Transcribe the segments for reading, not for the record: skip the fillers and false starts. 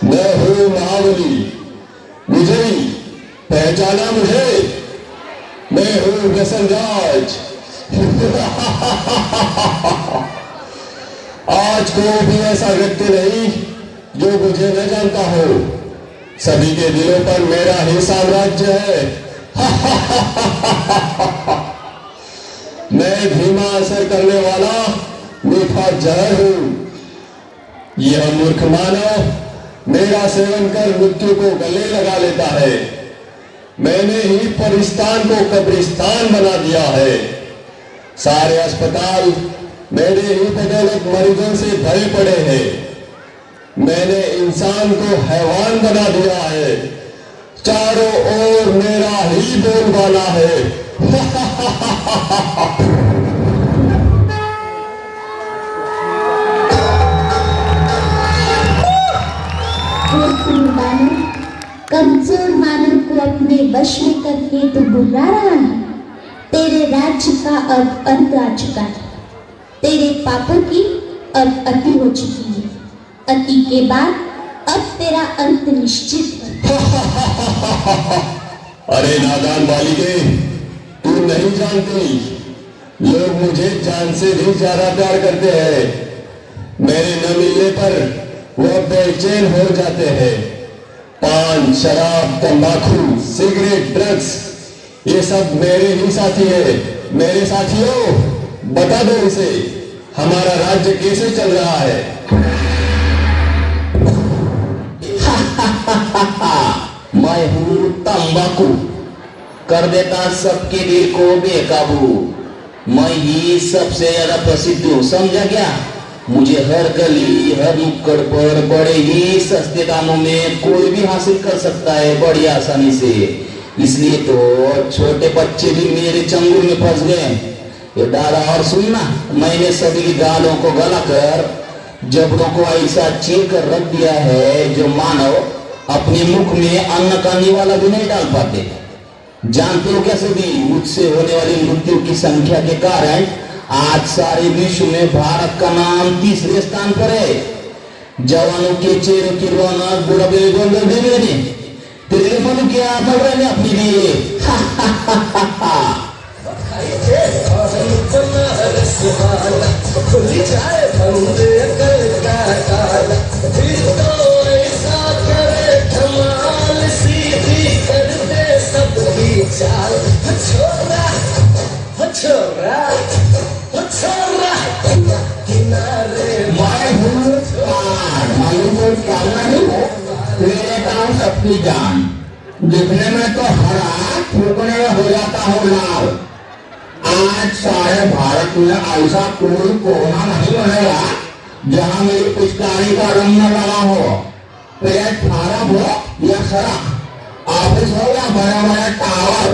मैं हूँ महाबली विजयी, पहचाना मुझे? मैं हूँ व्यसनराज। आज कोई भी ऐसा व्यक्ति नहीं जो मुझे न जानता हो। सभी के दिलों पर मेरा ही साम्राज्य है। मैं धीमा असर करने वाला मीठा जहर हूं। यह मूर्ख मानव मेरा सेवन कर मृत्यु को गले लगा लेता है। मैंने ही परिस्तान को कब्रिस्तान बना दिया है। सारे अस्पताल मेरे ही बदौलत मरीजों से भरे पड़े हैं। मैंने इंसान को हैवान बना दिया है। चारों ओर मेरा ही बोलबाला है। कमजोर मानव को अपने वश में करके तो बुला रहा है। तेरे राज्य का अब अंत आ चुका है। तेरे पापों की अब अति हो चुकी है। अति के बाद अब तेरा अंत निश्चित है। अरे नादान बालिके, तू नहीं जानती, लोग मुझे जान से भी ज्यादा प्यार करते हैं। मेरे न मिलने पर वो बेचैन हो जाते हैं। पान, शराब, तंबाकू, सिगरेट, ड्रग्स, ये सब मेरे ही साथी है। मेरे साथियों, बता दो इसे, हमारा राज्य कैसे चल रहा है? मैं हूँ तंबाकू, कर देता सबके दिल को बेकाबू। मैं ही सबसे ज्यादा प्रसिद्ध हूँ, समझा क्या? मुझे हर गली हर नुक्कड़ पर बड़े ही सस्ते दामों में कोई भी हासिल कर सकता है, बड़ी आसानी से। इसलिए तो छोटे बच्चे भी मेरे चंगुल में फंस गए। ये दादा, और सुनना, मैंने सभी की गालों को गलाकर जबड़ों को ऐसा चीर कर रख दिया है जो मानव अपने मुख में अन्न का निवाला भी नहीं डाल पाते। जानते हो क्या सभी, मुझसे होने वाली मृत्यु की संख्या के कारण आज सारे विश्व में भारत का नाम तीसरे स्थान पर है। जवानों के चेहरों की रौनक बुढ़ापे को मेरे तेरे मन क्या पड़ रहे हैं अपने लिए। सबकी जान दिखने में तो हरा, फूकने में हो जाता हूँ लाल। आज सारे भारत में ऐसा कोई कोना नहीं बनेगा जहाँ मेरी पिचकारी का रंग न लगा हो। पेट खराब हो या सड़क, ऑफिस हो या बड़े बड़े टावर,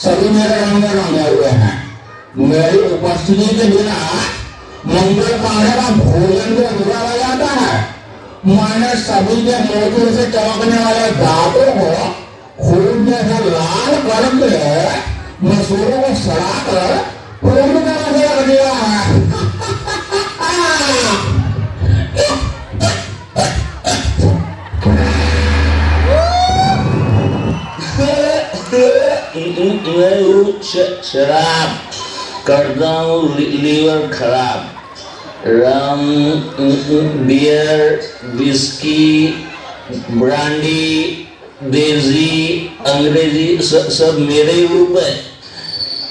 सभी मेरे रंग में रंगे हुए हैं। मेरी उपस्थिति के बिना मंगल पाने का भोजन भी अधूरा रह जाता है। मैंने सभी के मोतियों से चमकने वाले दांतों को खून जैसा लाल करके मसूरों को सड़ाकर पूर्ण तरह से रख दिया है। शराब करता हूँ लीवर खराब। रम, बियर, विस्की, ब्रांडी, देसी, अंग्रेजी सब मेरे ही रूप है।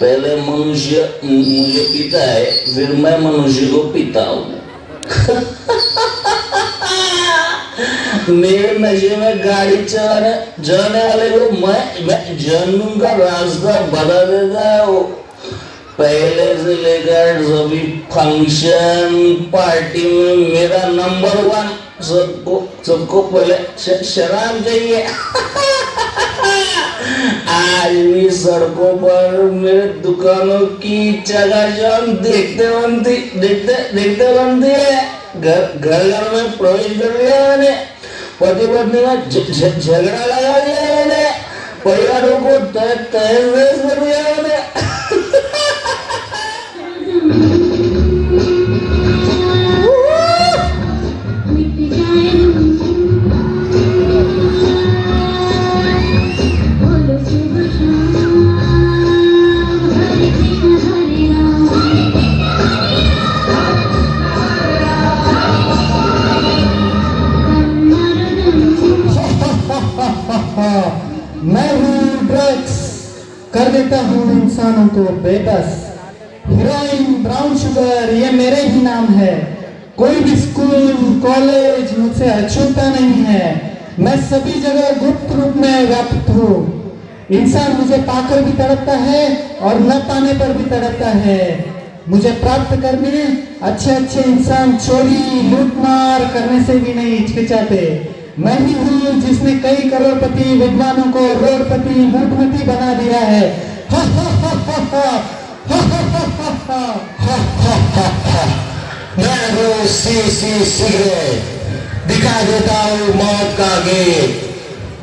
पहले मनुष्य मुझे पीता है, फिर मैं मनुष्य को पीता हूँ। मेरे नशे में गाड़ी चलाने वाले को मैं जन्म का रास्ता बता देता है। पहले से लेकर सभी फंक्शन पार्टी में मेरा नंबर 1, सबको पहले शराब चाहिए। आज भी सड़कों पर मेरे दुकानों की चकाचौंध देखते बनती है। घर में प्रवेश कर लिया मैंने, पति पत्नी का झगड़ा लगा दिया मैंने, परिवारों को तहस कर दिया मैंने। मैं हूँ ड्रग्स, कर देता हूँ इंसानों को बेबस। हीरोइन, ब्राउन शुगर, ये मेरे ही नाम है। कोई भी स्कूल कॉलेज मुझसे अछूता नहीं है। मैं सभी जगह गुप्त रूप में व्याप्त हूँ। इंसान मुझे पाकर भी तड़पता है और न पाने पर भी तड़पता है। मुझे प्राप्त करने अच्छे अच्छे इंसान चोरी लूटमार करने से भी नहीं हिचकिचाते। मैं ही हूँ जिसने कई करोड़पति विद्वानों को रोडपति मूर्खमती बना दिया है। हा हा हा हा हा हा हा हा हा हा। मैं हूँ सी सिगरेट, दिखा देता हूँ मौत का गेट।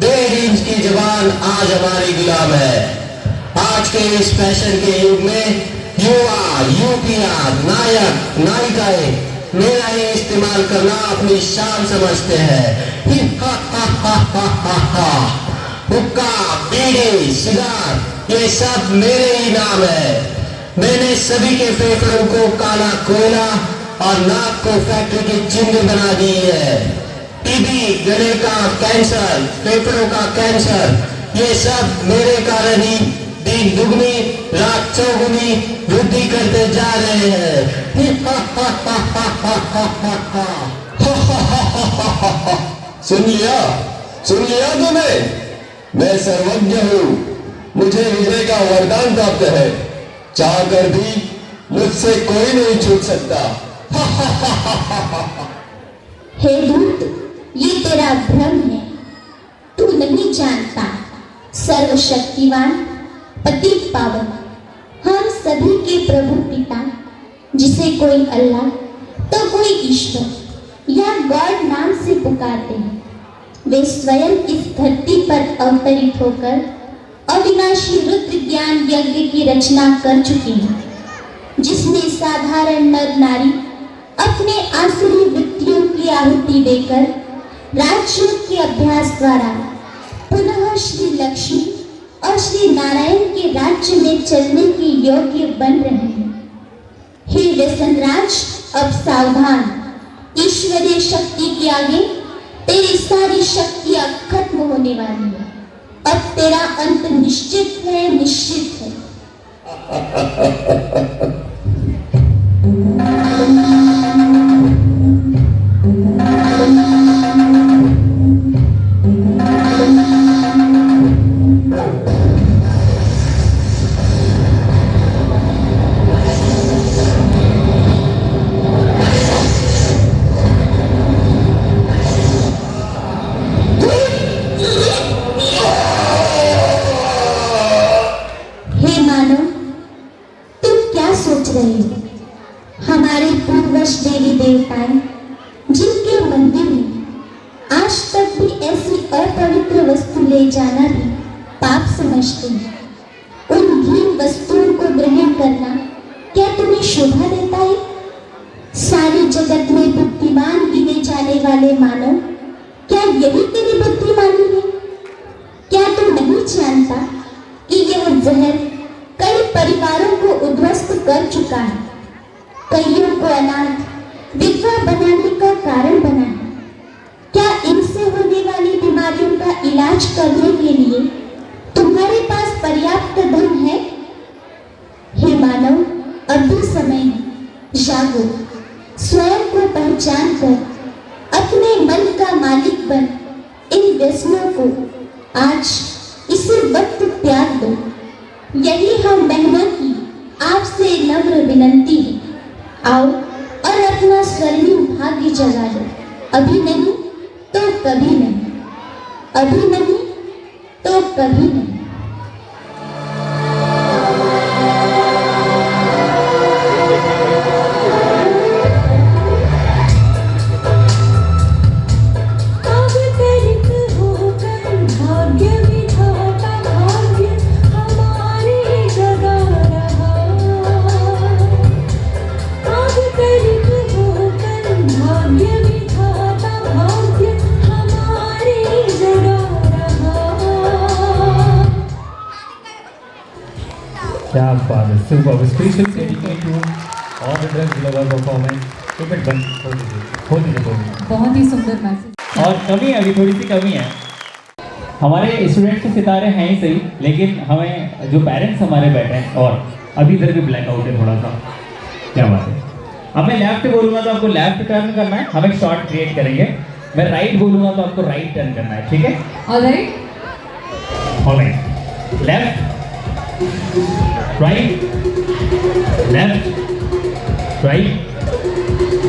1.5 इंच की जबान आज हमारी गुलाम है। आज के इस फैशन के युग में युवा युवतियां नायक नायिकाएं मेरा ही इस्तेमाल करना अपनी शान समझते हैं। ही हा हा हा हा हा हा। हुक्का, बीड़ी, सिगार ये सब मेरे ही नाम है। मैंने सभी के फेफड़ों को काला कोयला और नाक को फैक्ट्री की चिंदी बना दी है। टीबी, गले का कैंसर, फेफड़ों का कैंसर ये सब मेरे कारण ही दिन दुगनी रात चौगुनी वृद्धि करते जा रहे हैं। सुन लिया तूने? मैं सर्वज्ञ हूँ, मुझे विजय का वरदान प्राप्त है। चाह कर भी मुझसे कोई नहीं छूट सकता। हे दूत, ये तेरा भ्रम है। तू नहीं जानता सर्वशक्तिवान पतित पावन हम सभी के प्रभु पिता, जिसे कोई अल्लाह तो कोई ईश्वर या गॉड नाम से पुकारते हैं, वे स्वयं इस धरती पर अवतरित होकर अविनाशी रुद्र ज्ञान यज्ञ की रचना कर चुके हैं, जिसमें साधारण नर नारी अपने आसुरी वृत्तियों की आहुति देकर राजयोग के अभ्यास द्वारा पुनः श्री लक्ष्मी और श्री नारायण के राज्य में चलने के योग्य बन रहे हैं। हे व्यसनराज, अब सावधान। ईश्वरीय शक्ति के आगे तेरी सारी शक्तियां खत्म होने वाली है। अब तेरा अंत निश्चित है, निश्चित है। हमारे पूर्वज देवी देवताएं जिनके मंदिर में आज तक भी ऐसी अपवित्र वस्तु ले जाना भी पाप समझते हैं, उन घृण वस्तुओं को ग्रहण करना क्या तुम्हें शोभा देता है? सारे जगत में बुद्धिमान गिने जाने वाले मानव, क्या यही तेरी बुद्धिमानी है? क्या तुम नहीं जानता कि यह जहर कई परिवारों को उद्ध्वस्त कर चुका है, कईयों को अनाथ विधवा बनाने का कारण बना है? क्या इनसे होने वाली बीमारियों का इलाज करने के लिए तुम्हारे पास पर्याप्त धन है? हे मानव, अब भी समय है, जागो, स्वयं को पहचान कर अपने मन का मालिक बन इन व्यसनों को आज इसी वक्त त्याग दो। यही हम बहनों की आपसे नम्र विनंती है। आओ और अपना स्वर्णिम भाग्य जगा लो। अभी नहीं तो कभी नहीं, अभी नहीं तो कभी नहीं। क्या बात है, super. Special dedicate to all the drugs lover performance. तो फिर बंद हो दीजिए। बहुत ही सुंदर मैसेज। और कमी है, अभी थोड़ी सी कमी है। हमारे स्टूडेंट्स के सितारे हैं ही सही, लेकिन हमें जो पेरेंट्स हमारे बैठे हैं, और अभी इधर भी ब्लैकआउट है थोड़ा सा, क्या बात है। अब मैं लेफ्ट बोलूँगा तो आपको लेफ्ट टर्न करना है, हम एक शॉट क्रिएट करेंगे। मैं राइट बोलूँगा तो आपको राइट टर्न करना है, ठीक है? Alright, alright. Left, right, left, right,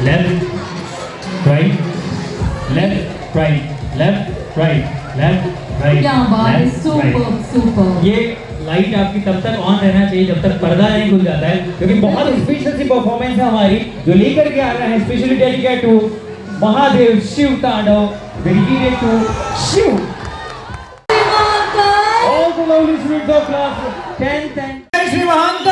left, right, left, right, left, right, left, right, क्या बात है, लेफ्ट, सुपर राइट। सुपर। ये लाइट आपकी तब तक ऑन रहना चाहिए जब तक पर्दा नहीं खुल जाता है, क्योंकि बहुत स्पेशल सी परफॉर्मेंस है हमारी जो लेकर के आ रहा है, specially dedicate to Mahadev Shiv Tandav, dedicated to Shiv. All the lovely students of class 10th and जय श्री महाकाल।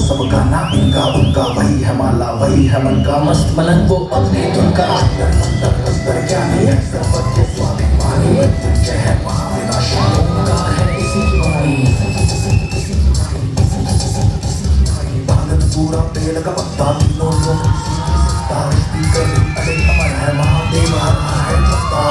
सबका ना इनका उनका वही है माला वही है मन का मस्त मलंग वो अपनी धुन का अंदर अंदर अंदर ज्ञानी अक्सर बच्चे स्वाभिमानी जय है महाविनाशी ओंकार है इसी की वाणी भारत पूरा पेड़ का पत्ता तीनों लोग तारीफ भी कर अरे अमर है महादेव हर है पत्ता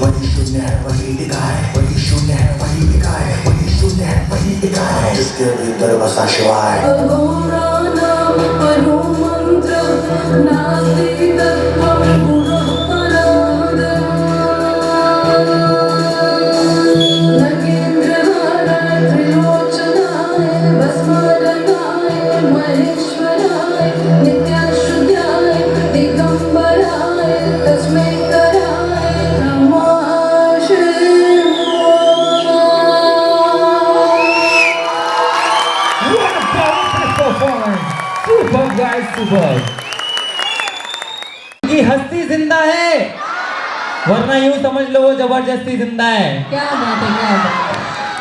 वही शून्य है वही दिखा है वही शून्य है वही दिखा है वही शून्य है वही दिखा है जिसके भीतर बसा शिवाय अघोरा नाम परो मंत्र नास्ति तत्त्वं पुरःपराद नगेन्द्रहार त्रिलोचन सुपर। की हस्ती जिंदा है, वरना यूं समझ लो वो जबरदस्ती जिंदा है। क्या बात है, क्या बात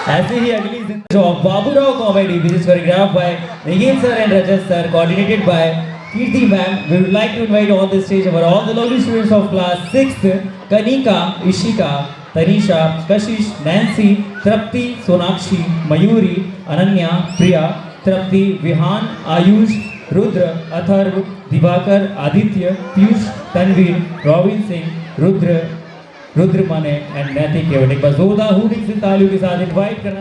है। ऐसे ही अगली जिंदा of Baburao comedy which is choreographed by Nikhil sir and Rajat sir, coordinated by Kirti ma'am. We would like to invite on the stage our all the lovely students of class 6th, Kanika, Ishika, Tanisha, Kashish, Nancy, Tripti, Sonakshi, Mayuri, Ananya, Priya, Tripti, Vihaan, Ayush, Rudra, Atharv, Diwakar, Aditya, Piyush, Tanveer, Robin Singh, Rudra Mane and नैतिक केवट। एक बार जोरदार hooting से तालियों के साथ invite करना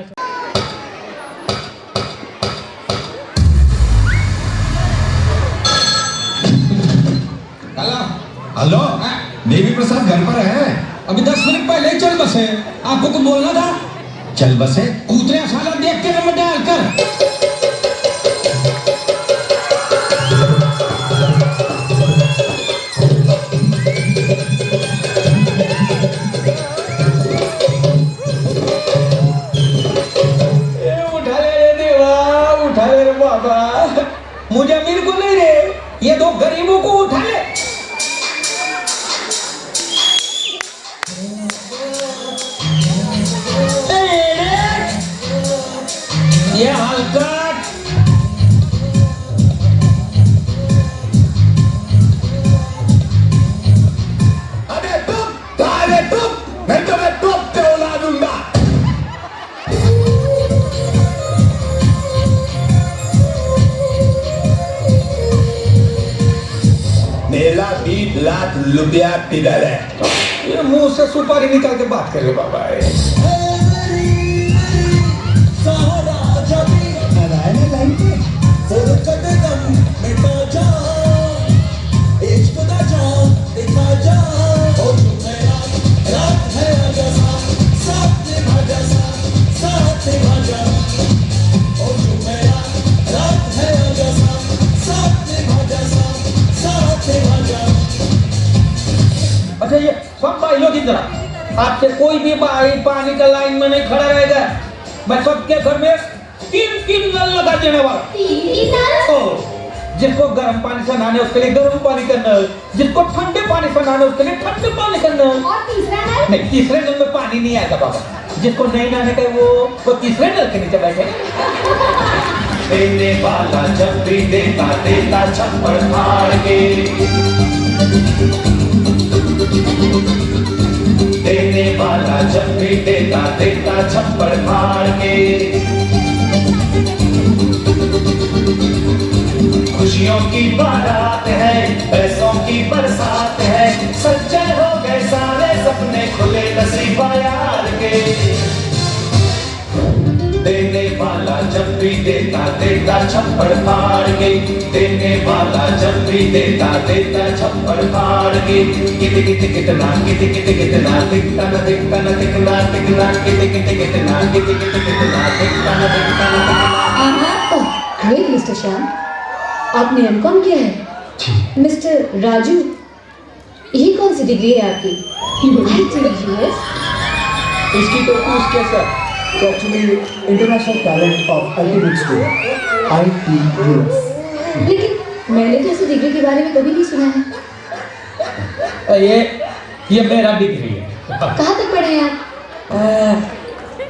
hello, Devi Prasad घर पर है? अभी 10 मिनट पहले ही चल बसे। आपको कुछ बोलना था? चल बसे? कूतरे साला देख के नंबर डाल कर। उठा ले रे देवा, उठा ले रे बाबा। मुझे अमीर को नहीं रे, ये दो गरीबों को उठा ले। ये हल्का अरे तुम मैं तुम्हें टोप पे उड़ा दूंगा। मेरा 20 लाख रुपया किधर है? ये मुंह से सुपारी निकाल के बात करे बाबा। अच्छा ये सब भाई लोग इधर आपसे कोई भी भाई पानी का लाइन में नहीं खड़ा रहेगा। मैं सबके घर में 3 नल लगा देने वाला। 3 नल? ओ, जिसको गर्म पानी से नहाने उसके लिए गर्म पानी का नल, जिसको ठंडे पानी से नहाने उसके लिए ठंडे पानी का नल। और तीसरा नल? नहीं, तीसरे नल में पानी नहीं आएगा बाबा। जिसको नहीं नहाने का वो तीसरे नल के नीचे बैठे। देने वाला जब भी देता देता छप्पड़ फाड़ के, देने वाला जब भी देता देता छप्पड़ फाड़ के। खुशियों की बारात है, पैसों की बरसात है, सच्चे हो गए सारे सपने खुले नसीबा यार के। देने वाला जब भी देता देता छप्पड़ फाड़ के, देने वाला जब भी देता देता छप्पड़ फाड़ के। कित कित कितना कित कित कितना दिखता न दिखता न दिखना दिखना कित कित कितना कित कित कितना दिखता न दिखता न दिखना। ग्रेट मिस्टर श्याम, आपने एमकॉम किया है। मिस्टर राजू, ये कौन सी डिग्री है आपकी? इसकी तो उसके sir actually international talent of ultimate school ITUS। लेकिन मैंने तो ऐसी डिग्री के बारे में कभी नहीं सुना है। ये मेरा डिग्री है। कहाँ तक पढ़े हैं आप?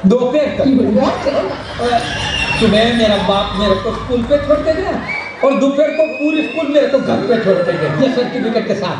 2 पेड़ तक। सुबह मेरा बाप मेरे को स्कूल पे छोड़ के गया और दोपहर को पूरी स्कूल मेरे को घर पे छोड़ के गया, ये सर्टिफिकेट के साथ।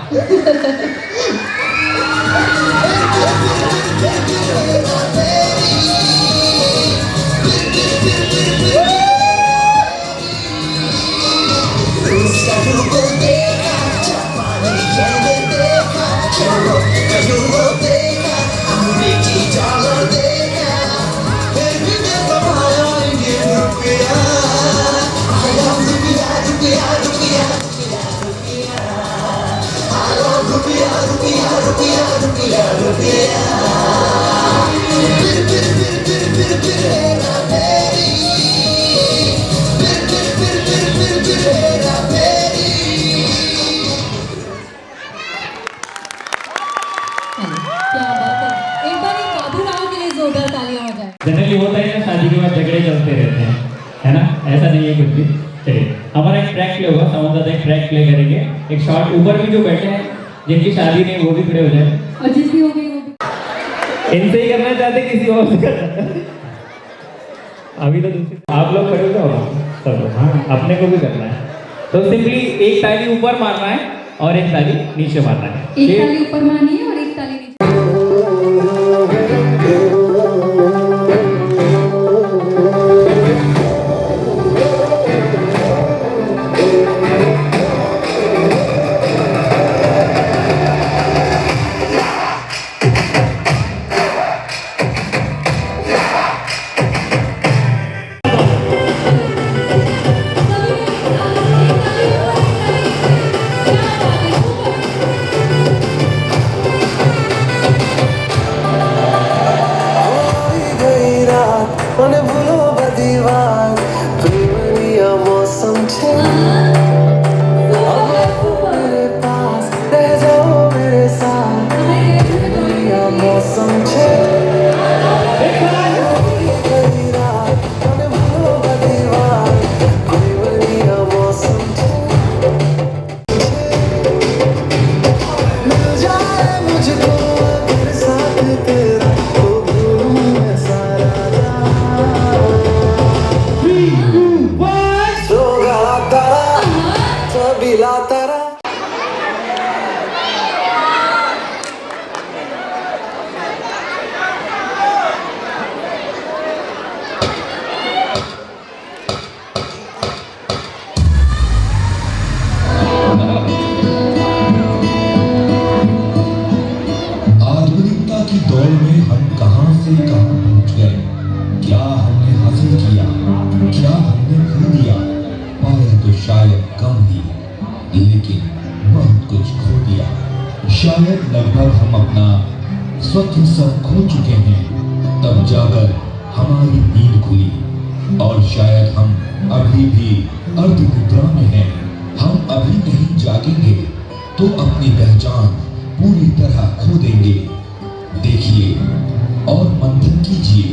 जनरली होता है ना, शादी के बाद झगड़े चलते रहते हैं, है ना? ऐसा नहीं है कुछ भी। चलिए हमारा एक ट्रैक प्ले होगा, समझ जाता एक ट्रैक प्ले करेंगे, एक शॉट ऊपर भी जो बैठे हैं जिनकी शादी नहीं वो भी खड़े हो जाए, और जिसकी हो गई वो भी। इनसे ही करना चाहते किसी और से करना? अभी तो दूसरी आप लोग खड़े हो जाओ सब, हाँ अपने को भी करना है। तो सिंपली एक ताली ऊपर मारना है और एक ताली नीचे मारना है। एक ताली ऊपर मारनी है और एक ताली नीचे। शायद लगभग हम अपना स्वच्छ सब खो चुके हैं, तब जाकर हमारी नींद खुली। और शायद हम अभी भी अर्धनिद्रा में हैं। हम अभी नहीं जागेंगे तो अपनी पहचान पूरी तरह खो देंगे। देखिए और मंथन कीजिए,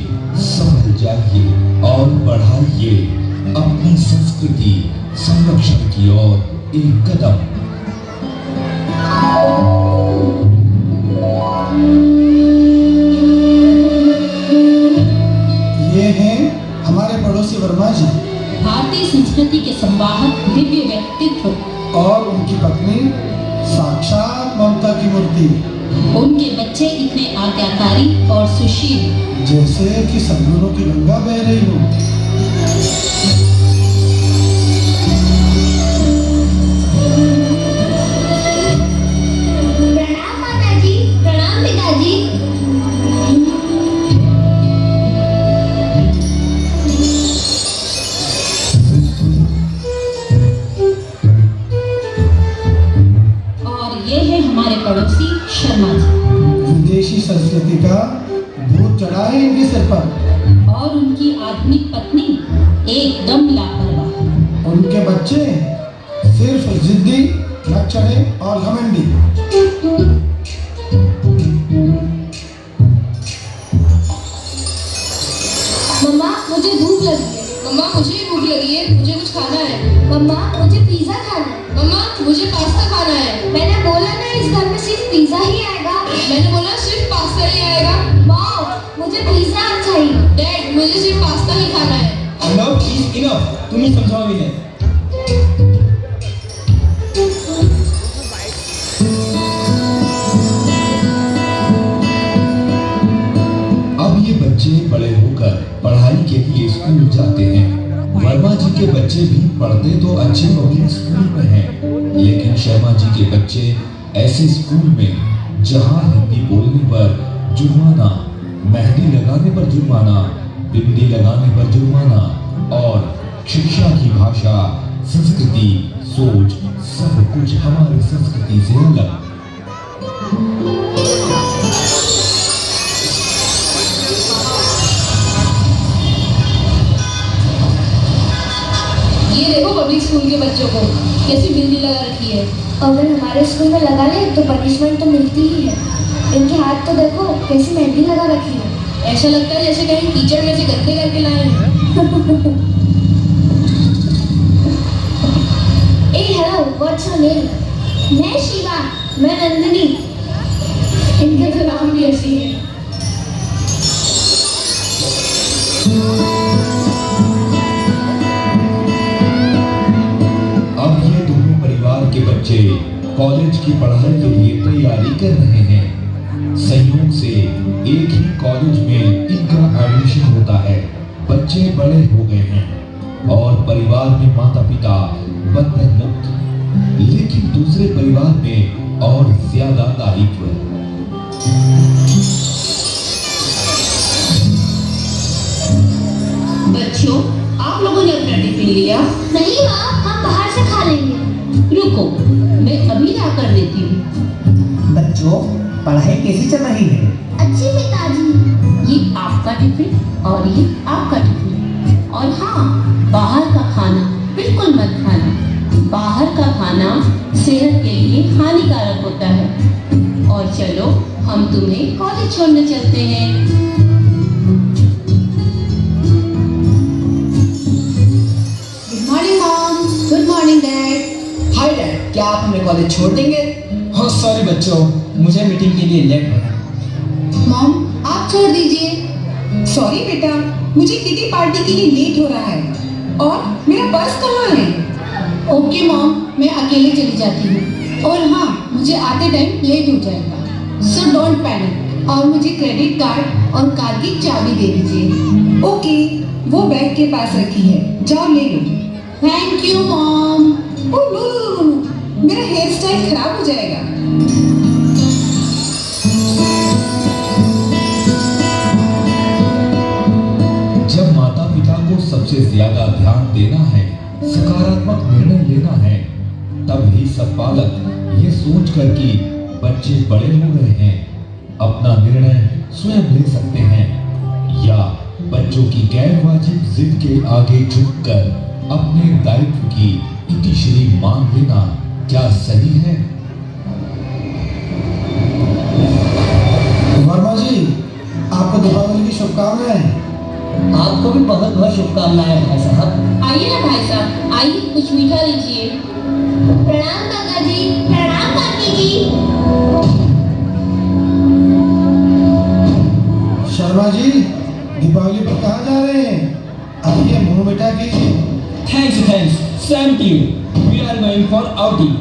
संभल जाइए और बढ़ाइए अपनी संस्कृति संरक्षण की ओर एक कदम। ये हैं हमारे पड़ोसी वर्मा जी, भारतीय संस्कृति के संवाहक दिव्य व्यक्तित्व और उनकी पत्नी साक्षात ममता की मूर्ति। उनके बच्चे इतने आज्ञाकारी और सुशील, जैसे कि सदगुरु की गंगा बह रही हो। प्रणाम माताजी। प्रणाम पिताजी। और ये है हमारे पड़ोसी शर्मा जी। विदेशी संस्कृति का भूत चढ़ा है इनके सिर पर। और उनकी आधुनिक पत्नी एकदम लापरवाह। उनके बच्चे सिर्फ जिद्दी, लक्षणे और घमंडी। मम्मा मुझे भूख लगी है। मम्मा मुझे भी भूख लगी है, मुझे कुछ खाना है। मम्मा मुझे पिज्जा खाना है। मम्मा मुझे पास्ता खाना है। मैंने बोला ना इस घर में सिर्फ पिज्जा ही आएगा। मैंने बोला सिर्फ पास्ता ही आएगा। मॉम मुझे पिज्जा चाहिए। डैड मुझे सिर्फ पास्ता ही खाना है। इनफ इज इनफ, तुम ही समझाओ इन्हें। अब ये बच्चे बड़े होकर पढ़ाई के लिए स्कूल जाते हैं। वर्मा जी के बच्चे भी पढ़ते तो अच्छे पब्लिक स्कूल में हैं, लेकिन शर्मा जी के बच्चे ऐसे स्कूल में जहां हिंदी बोलने पर जुर्माना, मेहंदी लगाने पर जुर्माना, बिंदी लगाने पर जुर्माना और शिक्षा की भाषा, संस्कृति, सोच सब कुछ हमारी संस्कृति से अलग। ये देखो पब्लिक स्कूल के बच्चों को कैसी बिंदी लगा रखी है। अगर हमारे स्कूल में लगा ले तो पनिशमेंट तो मिलती ही है। इनके हाथ तो देखो कैसी मेहंदी लगा रखी है। ऐसा लगता है जैसे कहीं कीचड़ में से गंदे करके लाए हैं। वो अच्छा ले लो। मैं शिवा। मैं नंदिनी। इनके तो नाम भी ऐसी है। अब ये दोनों परिवार के बच्चे कॉलेज की पढ़ाई के लिए तैयारी कर रहे हैं। संयोग से एक ही कॉलेज में इनका एडमिशन होता है। बच्चे बड़े हो गए हैं और परिवार में माता पिता बंधन मुक्त, लेकिन दूसरे परिवार में और ज्यादा दायित्व। बच्चों, आप लोगों ने अपना टिफिन लिया? नहीं माँ, हम बाहर से खा लेंगे। रुको, मैं अभी ला कर देती हूँ। बच्चों, पढ़ाई कैसी चल रही है? अच्छी पिताजी। ये आपका टिफिन और ये आपका टिफिन। और हाँ, बाहर का खाना बिल्कुल मत खाना। बाहर का खाना सेहत के लिए हानिकारक होता है। और चलो, हम तुम्हें कॉलेज छोड़ने चलते हैं। Good morning mom. Good morning dad. Hi dad, क्या आप हमें कॉलेज छोड़ देंगे? हाँ सॉरी बच्चों, मुझे मीटिंग के लिए लेट हो गया। मॉम, आप छोड़ दीजिए। सॉरी बेटा, मुझे किटी पार्टी के लिए लेट हो रहा है। और मेरा पर्स कहाँ है? ओके मॉम, मैं अकेले चली जाती हूँ। और हाँ, मुझे आते टाइम लेट हो जाएगा। So don't panic. और मुझे क्रेडिट कार्ड और कार की चाबी दे दीजिए। ओके, वो बैग के पास रखी है, जाओ ले लो। Thank you mom. Oh no, मेरा हेयर स्टाइल खराब हो जाएगा। जब माता पिता को सबसे ज्यादा ध्यान देना है, सकारात्मक निर्णय लेना है, तब ही सब पालक ये सोचकर कि बच्चे बड़े हो गए हैं, अपना निर्णय स्वयं ले सकते हैं, या बच्चों की गैर वाजिब जिद के आगे झुककर अपने दायित्व की इतिश्री मान लेना क्या सही है? वर्मा जी, आपको दीपावली की शुभकामनाएं। आपको भी बहुत बहुत शुभकामनाएं भाई साहब। आइए ना भाई साहब, आइए कुछ मीठा लीजिए। प्रणाम काका जी। प्रणाम काकी जी। शर्मा जी, दीपावली पर कहाँ जा रहे हैं? आइए मुंह मीठा कीजिए। Thanks, same to you. We are going for outing.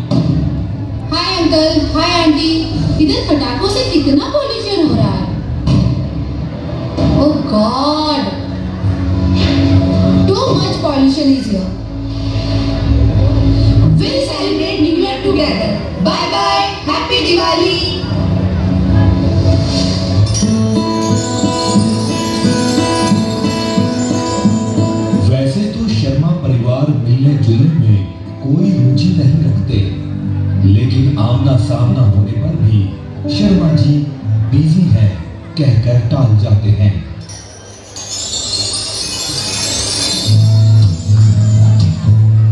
Hi uncle, hi aunty. इधर पटाखों से कितना पॉल्यूशन हो रहा है। Oh god, too much pollution is here. We'll celebrate New Year together. Bye bye. Happy Diwali. वैसे तो शर्मा परिवार मिलने जुलने में कोई रुचि नहीं रखते, लेकिन आमना सामना होने पर भी शर्मा जी बिजी हैं कहकर टाल जाते हैं।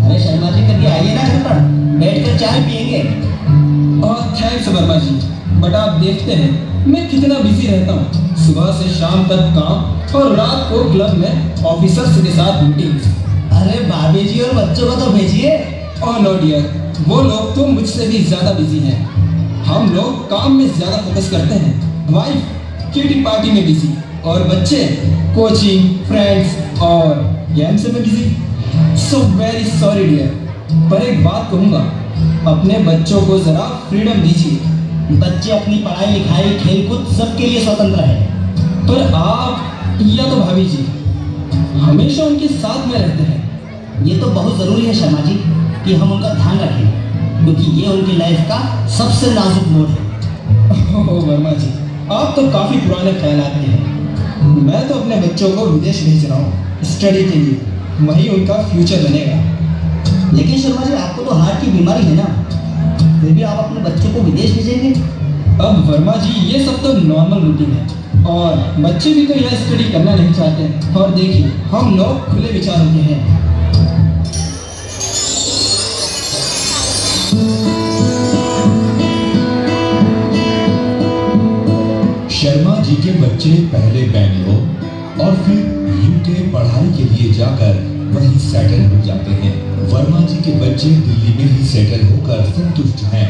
अरे शर्मा जी, कभी आइए ना घर पर, बैठकर चाय पियेंगे। थैंक्स वर्मा जी, बट आप देखते हैं मैं कितना बिजी रहता हूँ। सुबह से शाम तक काम और रात को क्लब में ऑफिसर्स के साथ मीटिंग्स। अरे भाभी जी और बच्चों को तो भेजिए। ओह नो डियर, वो लोग तो मुझसे भी ज्यादा बिजी हैं। हम लोग काम में ज्यादा फोकस करते हैं, वाइफ किटी पार्टी में बिजी, और बच्चे कोचिंग, फ्रेंड्स और गेम्स में busy. So very sorry dear, पर एक बात कहूँगा, अपने बच्चों को जरा फ्रीडम दीजिए। बच्चे अपनी पढ़ाई लिखाई खेलकूद सबके लिए स्वतंत्र है। पर आप या तो भाभी जी हमेशा उनके साथ में रहते हैं। ये तो बहुत जरूरी है शर्मा जी कि हम उनका ध्यान रखें, क्योंकि ये उनकी लाइफ का सबसे नाजुक मोड़ है। ओह वर्मा जी, आप तो काफी पुराने ख्यालात के हैं। मैं तो अपने बच्चों को विदेश भेज रहा हूँ स्टडी के लिए, वही उनका फ्यूचर बनेगा। लेकिन शर्मा जी, आपको तो हार्ट की बीमारी है ना, फिर भी आप अपने बच्चों को विदेश भेजेंगे? अब वर्मा जी, ये सब तो नॉर्मल रूटीन है, और बच्चे भी तो यह स्टडी करना नहीं चाहते। और देखिए, हम लोग खुले विचारों के हैं। शर्मा जी के बच्चे पहले बेंगलोर और फिर यूके पढ़ाई के लिए जाकर वहीं सेटल हो जाते हैं। वर्मा जी के बच्चे दिल्ली में ही सेटल होकर संतुष्ट हैं।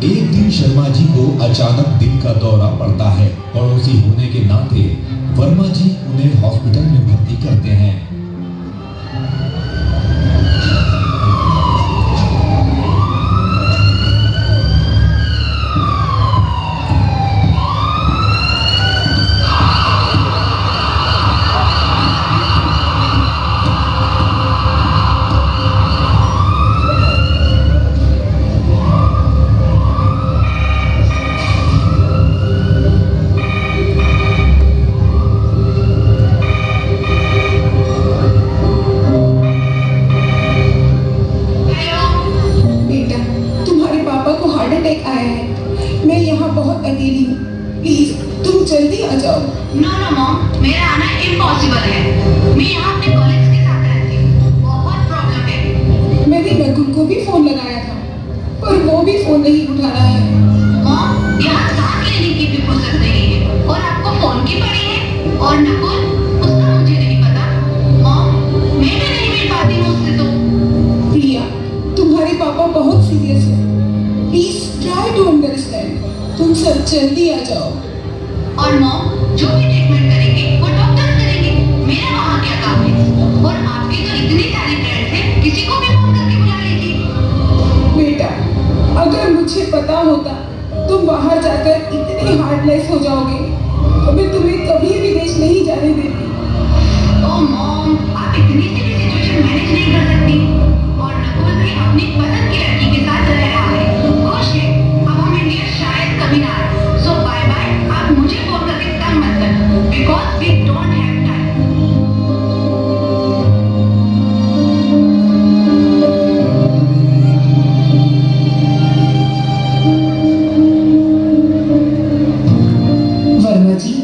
एक दिन शर्मा जी को अचानक दिल का दौरा पड़ता है। पड़ोसी होने के नाते वर्मा जी उन्हें हॉस्पिटल में भर्ती करते हैं। जल्दी आ जाओ। और मॉम जो भी ट्रीटमेंट करेंगे वो डॉक्टर करेंगे, मेरा वहाँ क्या काम है? और आपके तो इतनी सारी फ्रेंड्स हैं, किसी को भी फोन करके बुला लीजिए। बेटा, अगर मुझे पता होता तुम बाहर जाकर इतने हार्टलेस हो जाओगे तो मैं तुम्हें कभी विदेश नहीं जाने देती। ओ मॉम, आप इतनी सी भी सिचुएशन मैनेज नहीं कर सकती। और नकुल भी अपनी पसंद की लड़की के साथ रह रहा है, खुश है। अब हम इंडिया शायद कभी ना आए। सो बाय बाय, आप मुझे फोन करके तंग मत करना, because we don't have time. Verma ji,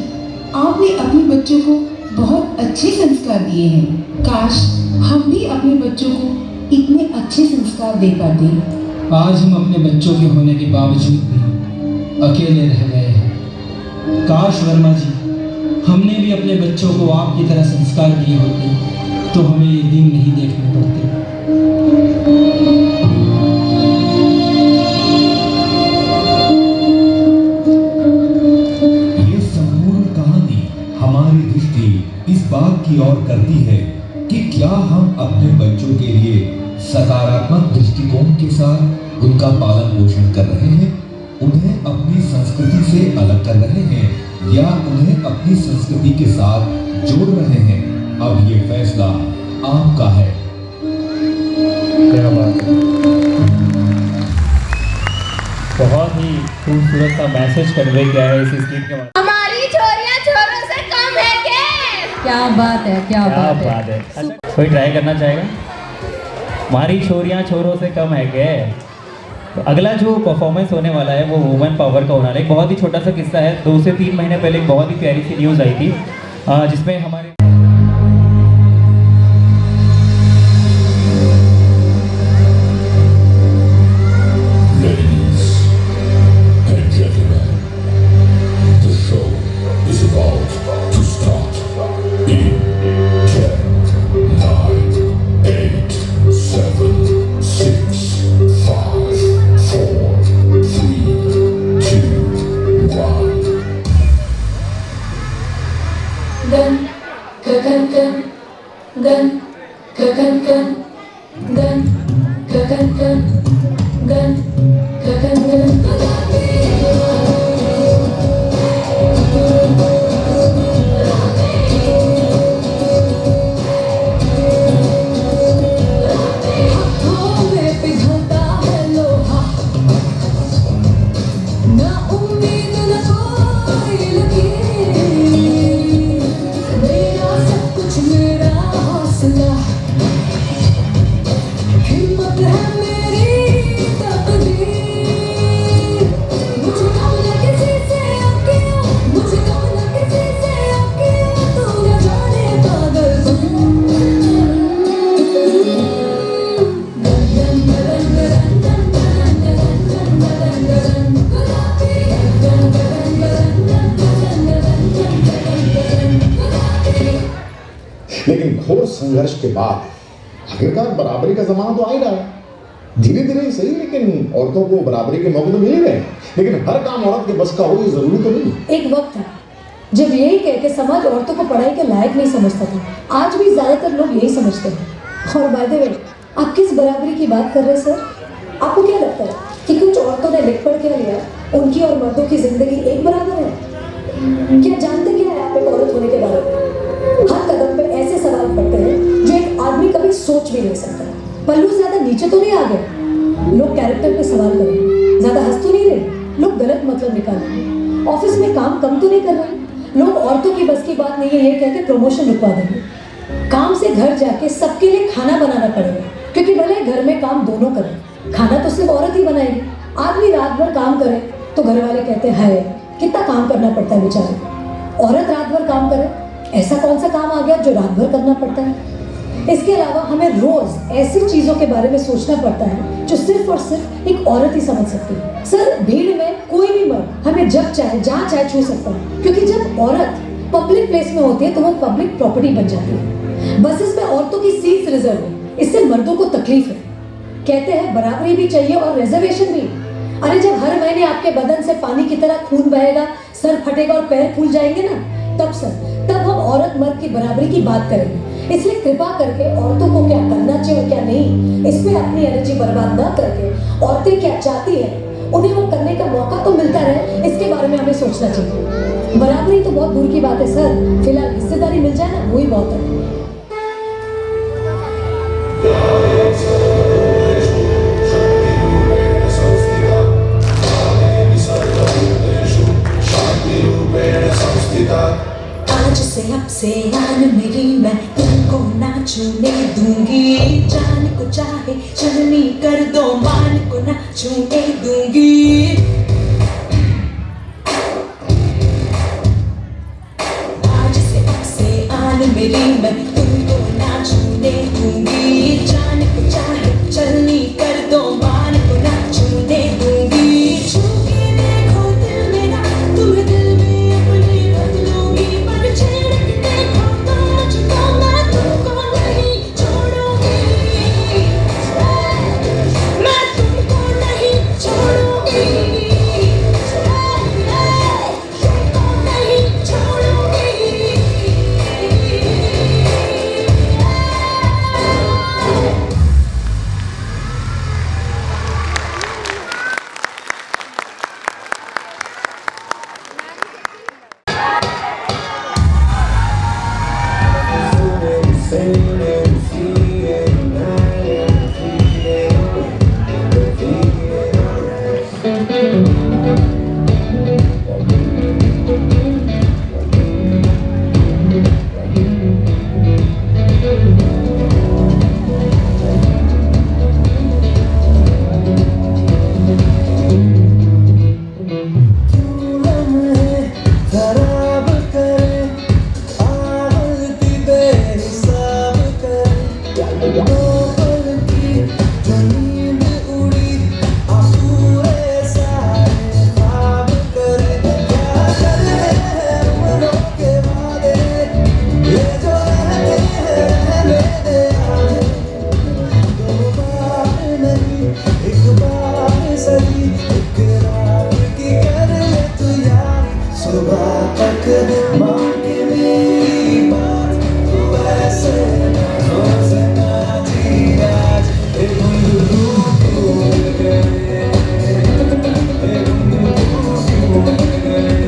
आपने अपने बच्चों को बहुत अच्छे संस्कार दिए हैं। काश हम भी अपने बच्चों को इतने अच्छे संस्कार दे पाते। आज हम अपने बच्चों के होने के बावजूद भी अकेले रह गए हैं। काश वर्मा जी, हमने भी अपने बच्चों को आपकी तरह संस्कार दिए होते तो हमें ये दिन नहीं देखने पड़ते। ये संपूर्ण कहानी हमारी दृष्टि इस बात की ओर करती है कि क्या हम अपने बच्चों के लिए सकारात्मक दृष्टिकोण के साथ उनका पालन पोषण कर रहे हैं, उन्हें अपनी संस्कृति से अलग कर रहे हैं या उन्हें अपनी संस्कृति के साथ जोड़ रहे हैं। अब ये फैसला आपका है। क्या बात है, बहुत ही खूबसूरत सा मैसेज कन्वे किया है इस स्किट के माध्यम। हमारी छोरियां छोरों से कम है क्या बात है, क्या बात है। अच्छा, कोई ट्राई करना चाहेगा? हमारी छोरियां छोरों से कम है क्या? तो अगला जो परफॉर्मेंस होने वाला है वो वुमेन पावर का होना है। एक बहुत ही छोटा सा किस्सा है। 2 से 3 महीने पहले एक बहुत ही प्यारी सी न्यूज़ आई थी जिसमें हमारे लेकिन घोर संघर्ष के बाद आखिरकार बराबरी का जमाना तो आ ही रहा है, धीरे धीरे ही सही, लेकिन औरतों को बराबरी के मौके तो मिल ही रहे हैं। लेकिन हर काम औरत के बस का हो ये जरूरी तो नहीं। एक वक्त था जब यही कह के समाज औरतों को पढ़ाई के लायक नहीं समझता था। आज भी ज्यादातर लोग यही समझते हैं। और बाय द वे, आप किस बराबरी की बात कर रहे हैं सर? आपको क्या लगता है कि कुछ औरतों ने लिख पढ़ क्या लिया, उनकी और मर्दों की जिंदगी एक बराबर है? क्या जानते क्या है आप एक औरत होने के बारे में? हर कदम पे ऐसे सवाल पड़ते हैं जो एक आदमी कभी सोच भी नहीं सकता। पल्लू ज्यादा नीचे तो नहीं आ गए? लोग कैरेक्टर पे सवाल करें। ज्यादा हंस तो नहीं रहे? लोग गलत मतलब निकाल रहे। ऑफिस में काम कम तो नहीं कर रहे? लोग औरतों की बस की बात नहीं है ये कह के प्रमोशन रुकवा देंगे। काम से घर जाके सबके लिए खाना बनाना पड़ेगा, क्योंकि भले घर में काम दोनों करें, खाना तो सिर्फ औरत ही बनाएगी। आदमी रात भर काम करे तो घर वाले कहते हैं हाय कितना काम करना पड़ता है बेचारे। औरत रात भर काम करे, ऐसा कौन सा काम आ गया जो रात भर करना पड़ता है? इसके अलावा हमें रोज ऐसी चीजों के बारे में सोचना पड़ता है जो सिर्फ और सिर्फ एक औरत ही समझ सकती है। सर, भीड़ में कोई भी मर्द हमें जब चाहे जहाँ चाहे छू सकता है, क्योंकि जब औरत पब्लिक प्लेस में होती है तो वो पब्लिक प्रॉपर्टी बन जाती है। बसेस में औरतों की सीट्स रिजर्व है, इससे मर्दों को तकलीफ है। कहते हैं बराबरी भी चाहिए और रिजर्वेशन भी। अरे जब हर महीने आपके बदन से पानी की तरह खून बहेगा, सर फटेगा और पैर फूल जाएंगे ना, तब हम औरत मर्द की बराबरी की बात करेंगे। इसलिए कृपा करके औरतों को क्या करना चाहिए और क्या नहीं, इस पे अपनी एनर्जी बर्बाद ना करके औरतें क्या चाहती हैं उन्हें वो करने का मौका तो मिलता रहे, इसके बारे में हमें सोचना चाहिए। बराबरी तो बहुत दूर की बात है सर, फिलहाल हिस्सेदारी मिल जाए ना, वही बहुत है। आज से अब से आन मेरी मैं तुमको ना छूने दूंगी। जान को चाहे चलनी कर दो, मान को ना छूने दूंगी। आज से अब से आन मेरी मैं तुमको ना छूने दूंगी। जान को चाहे चलनी कर दो, मान को ना छूने दूंगी। छू के देखो दिल मेरा, तुम्हें दिल में अपने रख लूंगी। पर छेड़ के देखो तो मुझको, मैं तुमको नहीं छोड़ूंगी। मैं तुमको नहीं छोड़ूंगी। तुमको नहीं छोड़ूंगी। खराब करे आवलती बेहिसाब करे। दो पल की जो नींद उड़ी, आसूरे सारे ख्वाब करे। क्या करे उम्रों के वादे, ये जो रहते हैं मेरे आगे। दो बार नहीं एक बार सही, एक रात की कर ले तू यारी। सुबह तक मान के मेरी बात, तू ऐसे ना रोज ना जी आज। एक घुंघरू भूल गए, एक घुंघरू भूल गए।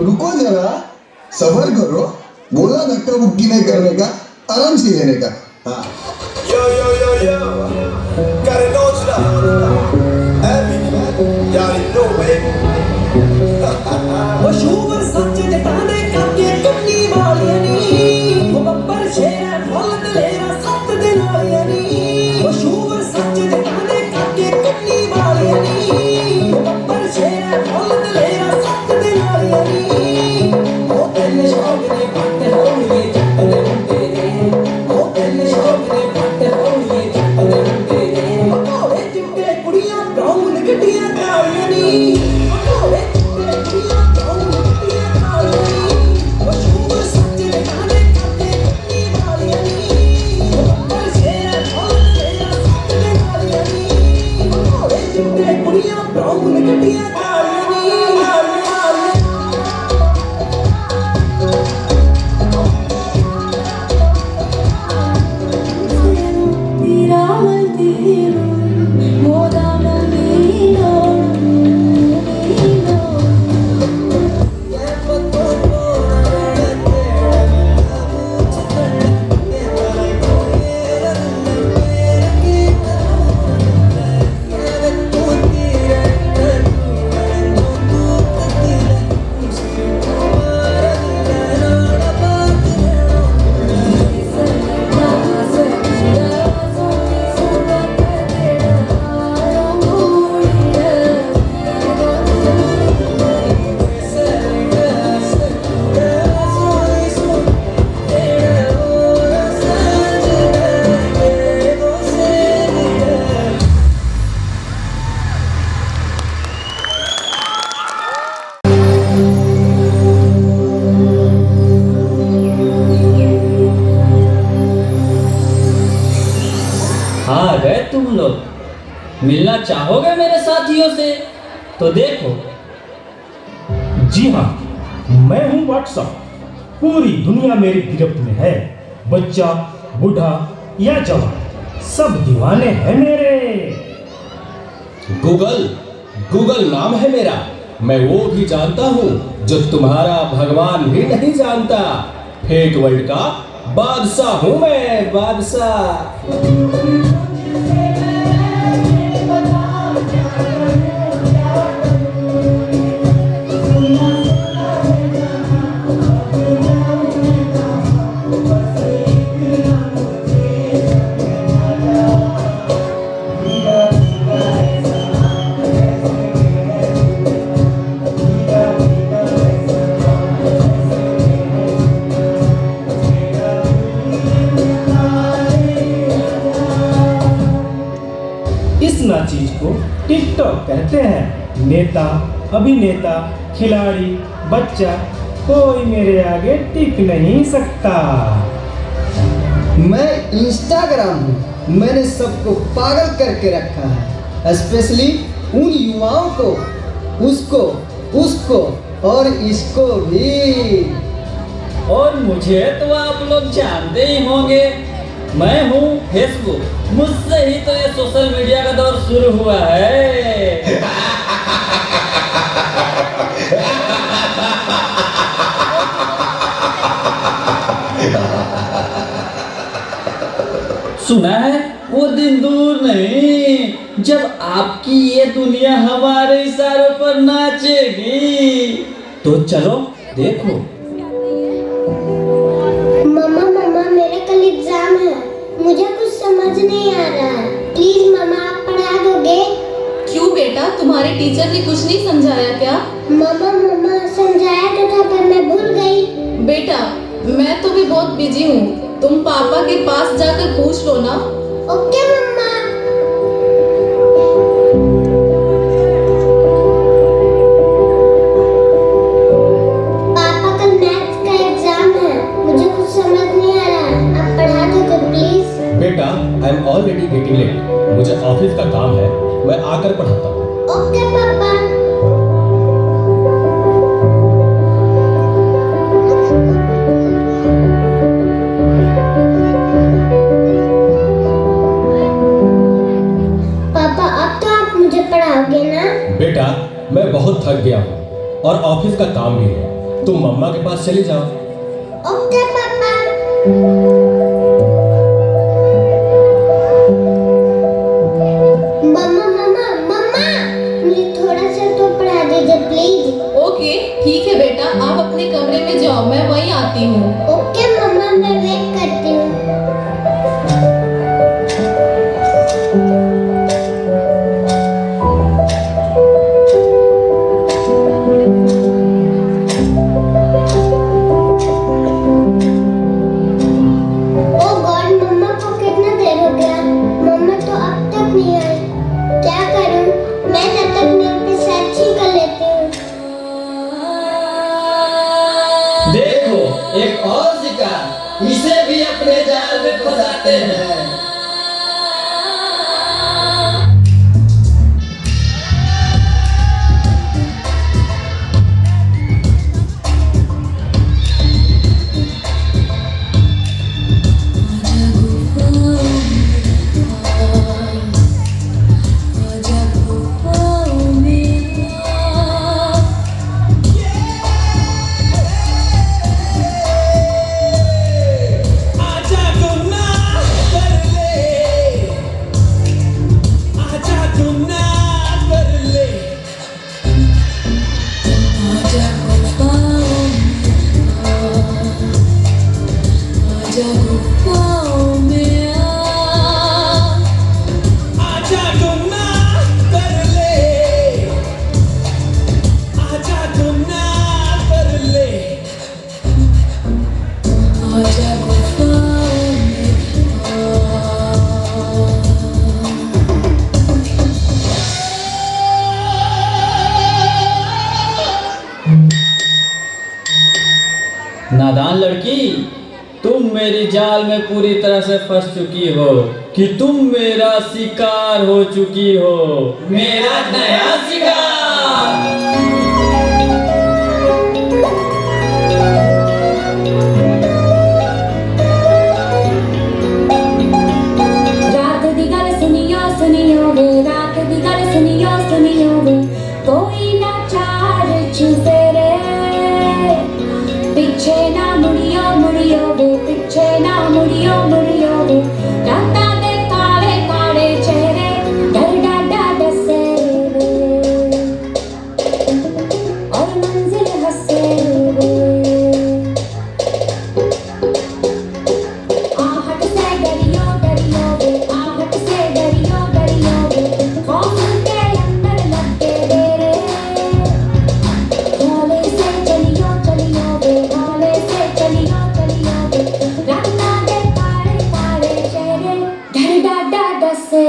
रुको जरा, सबर करो। बोला धक्का बुक्की नहीं करने का, आराम से लेने का। हाँ Yo, yo, yo, yo. Got it on stop. Heavy. Y'all already know, baby. वो शूवर सच्चे जताने काके कुन्नी वाली नी। वो बब्बर शेर ढोल दलेरा सत दिन वाली नी। वो शूवर सच्चे जताने काके कुन्नी वाली नी। वो बब्बर शेर ढोल दलेरा सत दिन वाली नी। वो तेरे शौक ने बात होंगे मिलना चाहोगे मेरे साथियों से? तो देखो। जी हाँ, मैं हूँ व्हाट्सएप। पूरी दुनिया मेरी गिरफ्त में है। बच्चा, बूढ़ा या जवान, सब दीवाने हैं मेरे। गूगल नाम है मेरा। मैं वो भी जानता हूँ जो तुम्हारा भगवान भी नहीं जानता। फेक वर्ल्ड का बादशाह हूँ मैं, बादशाह। चीज को टिकटॉक कहते हैं। नेता, अभिनेता, खिलाड़ी, बच्चा, कोई मेरे आगे टिक नहीं सकता। मैं इंस्टाग्राम हूँ। मैंने सबको पागल करके रखा है, स्पेशली उन युवाओं को, उसको और इसको भी। और मुझे तो आप लोग जानते ही होंगे, मैं हूँ फेसबुक। मुझसे ही तो ये सोशल मीडिया का दौर शुरू हुआ है। सुना है वो दिन दूर नहीं जब आपकी ये दुनिया हमारे इशारों पर नाचेगी। तो चलो देखो। मम्मा मेरा कल एग्जाम है, मुझे कुछ समझ नहीं आ रहा है। प्लीज मम्मा आप पढ़ा दोगे? क्यों बेटा, तुम्हारे टीचर ने कुछ नहीं समझाया क्या? मम्मा समझाया तो था पर मैं भूल गई। बेटा मैं तो भी बहुत बिजी हूँ, तुम पापा के पास जाकर पूछ लो ना। ओके मम्मा। पापा कल मैथ्स का एग्जाम है, मुझे कुछ समझ नहीं आ रहा है, आप पढ़ा दोगे प्लीज? बेटा I am already getting late, मुझे ऑफिस का काम है, मैं आकर पढ़ाता हूँ। ओके पापा। बेटा मैं बहुत थक गया हूँ और ऑफिस का काम भी है, तुम मम्मा के पास चली जाओ। ओके पापा। मम्मा मुझे थोड़ा सा तो पढ़ा दीजिए प्लीज। ओके ठीक है बेटा, आप अपने कमरे में जाओ, मैं वहीं आती हूँ। ओके मम्मा, मैं वेट करती हूँ। एक और शिकार, इसे भी अपने जाल में फंसाते हैं। नादान लड़की, तुम मेरी जाल में पूरी तरह से फंस चुकी हो। कि तुम मेरा शिकार हो चुकी हो, मेरा नया शिकार। रात दी गल सुनियो सुनियो वे, रात दी गल सुनियो सुनियो वे, कोई ना चार चुफेरे, पीछे ना मुड़ियो मुड़ियो वे, पीछे ना मुड़ियो मुड़ियो वे, राता दे काले काले चेहरे डर डाडा दसे वे, और मंजिल हंसे वे, आहट से डरियो डरियो वे, आहट से डरियो डरियो वे, खौफ के अंदर लगे डेरे, हौले से चलियो चलियो वे, हौले से चलियो चलियो वे, राता दे काले काले चेहरे डर डाडा दसे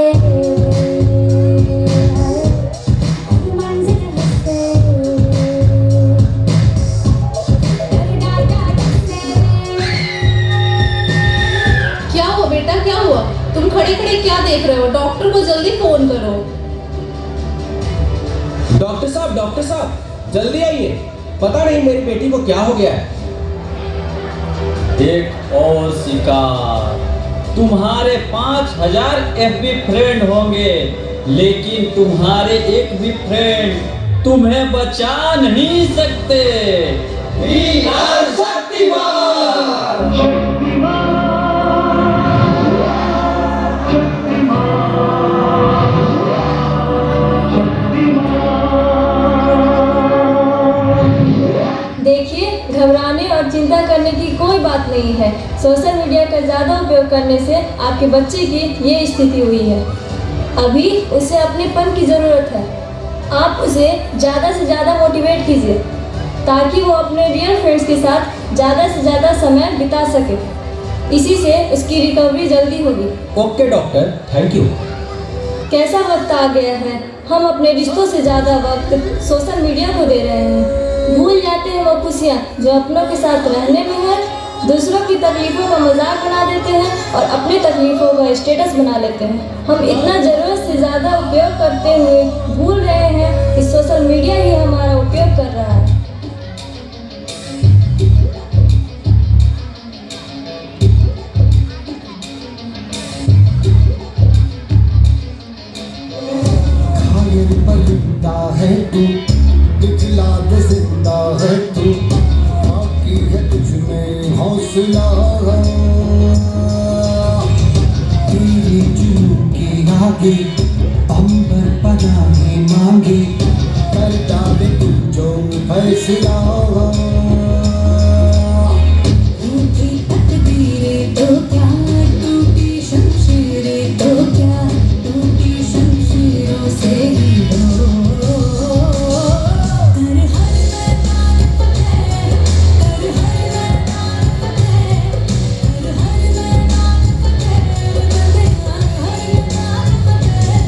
मंजिल हंसे डर डाडा दसे। क्या हुआ बेटा, क्या हुआ? तुम खड़े खड़े क्या देख रहे हो? डॉक्टर को जल्दी फोन करो। डॉक्टर साहब जल्दी आइए, पता नहीं मेरी बेटी को क्या हो गया है। एक और शिकार। तुम्हारे 5000 FB फ्रेंड होंगे, लेकिन तुम्हारे एक भी फ्रेंड तुम्हें बचा नहीं सकते। We are Shaktimaan. देखिए, घबराने और चिंता करने की कोई बात नहीं है। सोशल मीडिया का ज़्यादा उपयोग करने से आपके बच्चे की ये स्थिति हुई है। अभी उसे अपनेपन की ज़रूरत है। आप उसे ज़्यादा से ज़्यादा मोटिवेट कीजिए ताकि वो अपने रियल फ्रेंड्स के साथ ज़्यादा से ज़्यादा समय बिता सके। इसी से उसकी रिकवरी जल्दी होगी। Okay doctor, thank you. कैसा वक्त आ गया है, हम अपने रिश्तों से ज़्यादा वक्त सोशल मीडिया को दे रहे हैं। भूल जाते हैं वो खुशियाँ जो अपनों के साथ रहने में है। दूसरों की तकलीफ़ों का मजाक बना देते हैं और अपनी तकलीफ़ों का स्टेटस बना लेते हैं। हम इतना ज़रूरत से ज़्यादा उपयोग करते हुए भूल रहे हैं कि सोशल मीडिया ही हमारा उपयोग कर रहा है। घायल परिंदा है तू, पिछला दे जिंदा है तू, बाकी है तुझमें हौसला। तेरी जुनून के आगे अंबर पनाहे मांगे, कर डाले तू जो फैसला। टूटी तकदीरें तो क्या, टूटी शमशीरें तो क्या, टूटी शमशीरों से ही हो। कर हर मैदान फतेह, कर हर मैदान फतेह, कर हर मैदान फतेह, कर हर मैदान फतेह,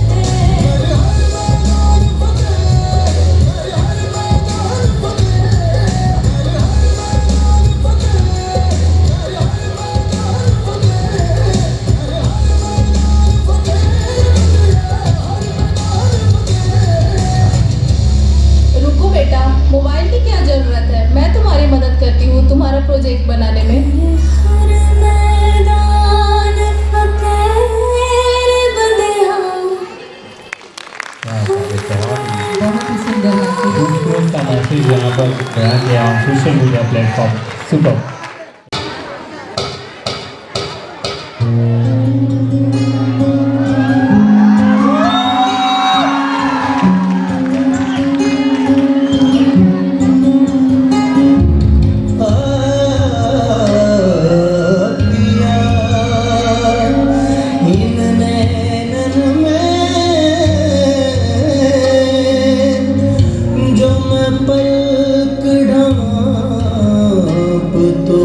कर हर मैदान फतेह, कर हर मैदान रुको बेटा, मोबाइल की क्या जरूरत है? मैं तुम्हारी मदद करती हूँ तुम्हारा प्रोजेक्ट बनाने में। मैदान फतेह बंदिया। बहुत ही सुंदर खूबसूरत सा मैसेज यहाँ पर बयान किया सोशल मीडिया प्लेटफॉर्म। सुपर। जो मैं पलक ढांप तो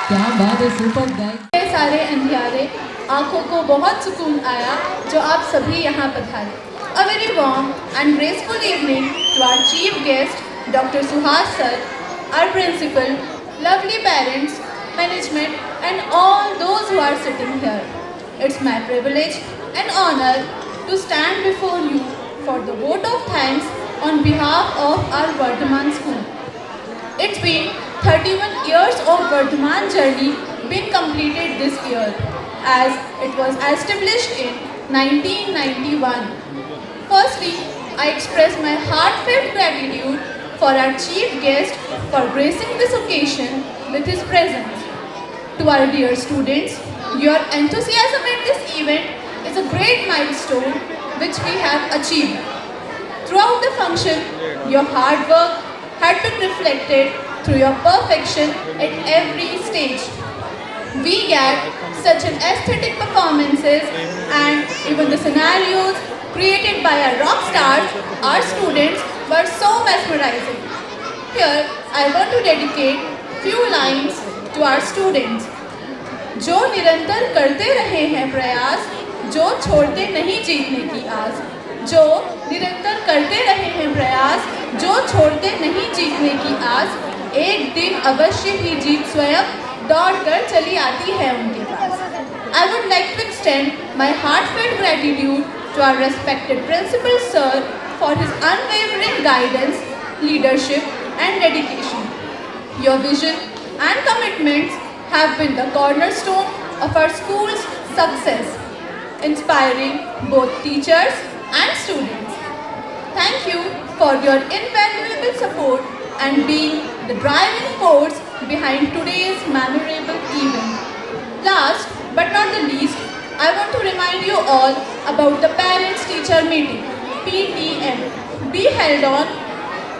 क्या बात है, सुपर गाइस। सारे अंधियारे आंखों को बहुत सुकून आया जो आप सभी यहाँ पधारे। A very warm and graceful evening to our chief guest, Dr. Suhas sir, our principal, lovely parents, management, and all those who are sitting here. It's my privilege and honor to stand before you for the vote of thanks on behalf of our Vardhaman school. It's been 31 years of Vardhaman journey been completed this year, as it was established in 1991. Firstly, I express my heartfelt gratitude for our chief guest for gracing this occasion with his presence. To our dear students, your enthusiasm at this event is a great milestone which we have achieved. Throughout the function, your hard work had been reflected through your perfection at every stage. We get such an aesthetic performances and even the scenarios created by our rock stars, our students were so mesmerizing. Here, I want to dedicate few lines to our students. जो निरंतर करते रहे हैं प्रयास, जो छोड़ते नहीं जीतने की आस। जो निरंतर करते रहे हैं प्रयास, जो छोड़ते नहीं जीतने की आस, एक दिन अवश्य ही जीत स्वयं दौड़ कर चली आती है उनके पास। I would like to extend my heartfelt gratitude to our respected principal sir for his unwavering guidance, leadership and dedication. Your vision and commitments have been the cornerstone of our school's success, inspiring both teachers and students. Thank you for your invaluable support and being the driving force behind today's memorable event. Last but not the least, I want to remind you all about the Parents-Teacher Meeting, PTM, be held on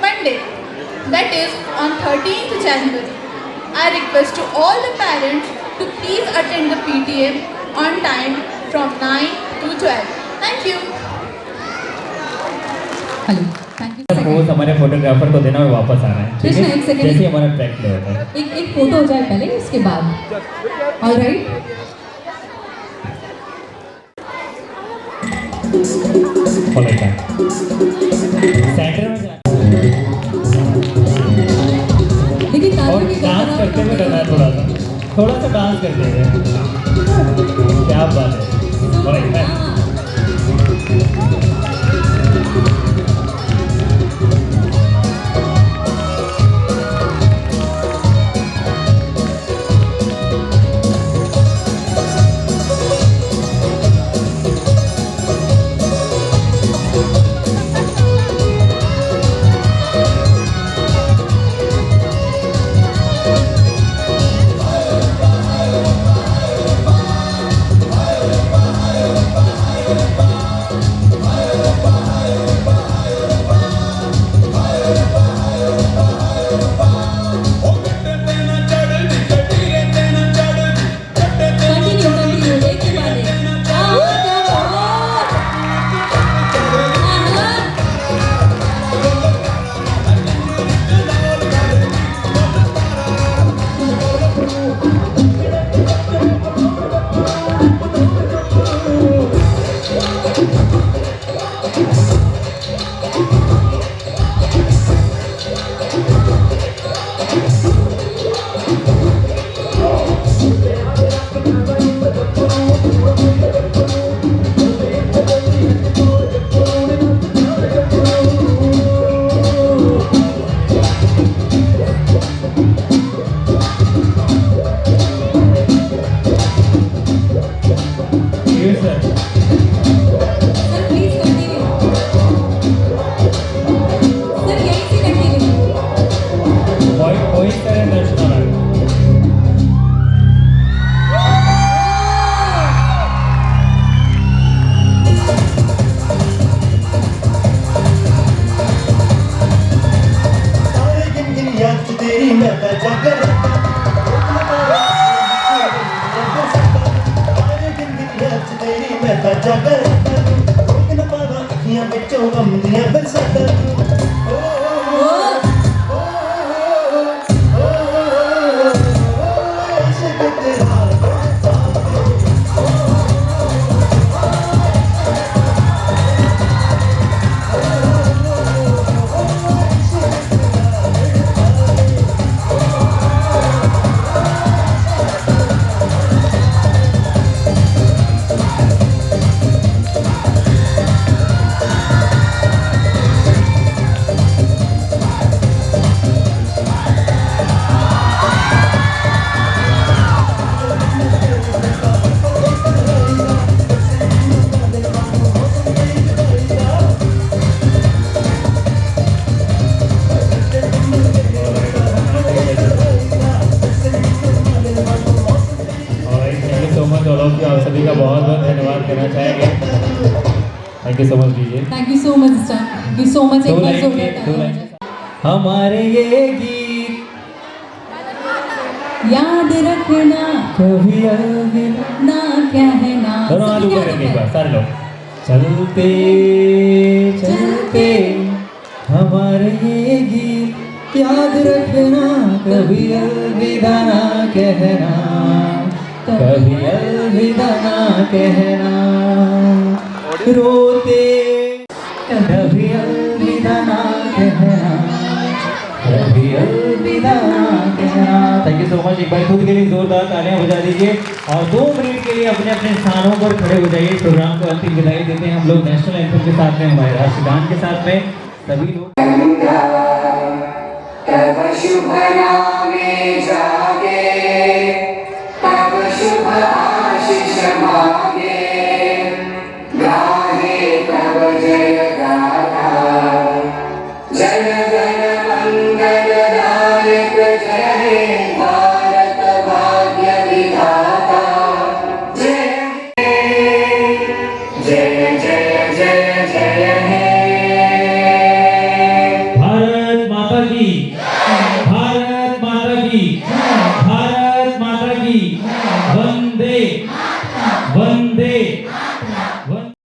Monday, that is on 13th January. I request to all the parents to please attend the PTM on time from 9 to 12. Thank you. Pose हमारे photographer को देना और वापस आना है, ठीक कृष्णा, है? एक सेकंड। जैसे ही हमारा ट्रैक प्ले होता है। एक फोटो हो जाए पहले, उसके बाद। Alright, follow it. सेंटर में जा और डांस करते हुए करना है, थोड़ा सा डांस करते हुए। क्या बात है, ऑलराइट। ऐसे उनके समझ लीजिए। Thank you so much sir, thank you so much. दो लाइन हमारे ये गीत याद रखना कभी अलविदा ना कहना। दोनों हाथ ऊपर करके एक बार सारे लोग। चलते चलते हमारे ये गीत याद रखना कभी अलविदा ना कहना, कभी अलविदा ना कहना, रोते कभी अलविदा ना कहना, कभी अलविदा ना कहना। Thank you so much. एक बार खुद के लिए जोरदार तालियां बजा दीजिए और 2 मिनट के लिए अपने अपने स्थानों पर खड़े हो जाइए। प्रोग्राम को अंतिम विदाई देते हैं हम लोग नेशनल एंथम के साथ में, हमारे राष्ट्रगान के साथ में। सभी लोग तब शुभ नामे जागे, तब शुभ आशीष मांगे, गाहे तब जय गाथा, जय जय मंगलदायक जय हे भारत भाग्य विधाता, जय जय जय जय जय हे। भारत माता की, भारत माता की, भारत माता की, वंदे वंदे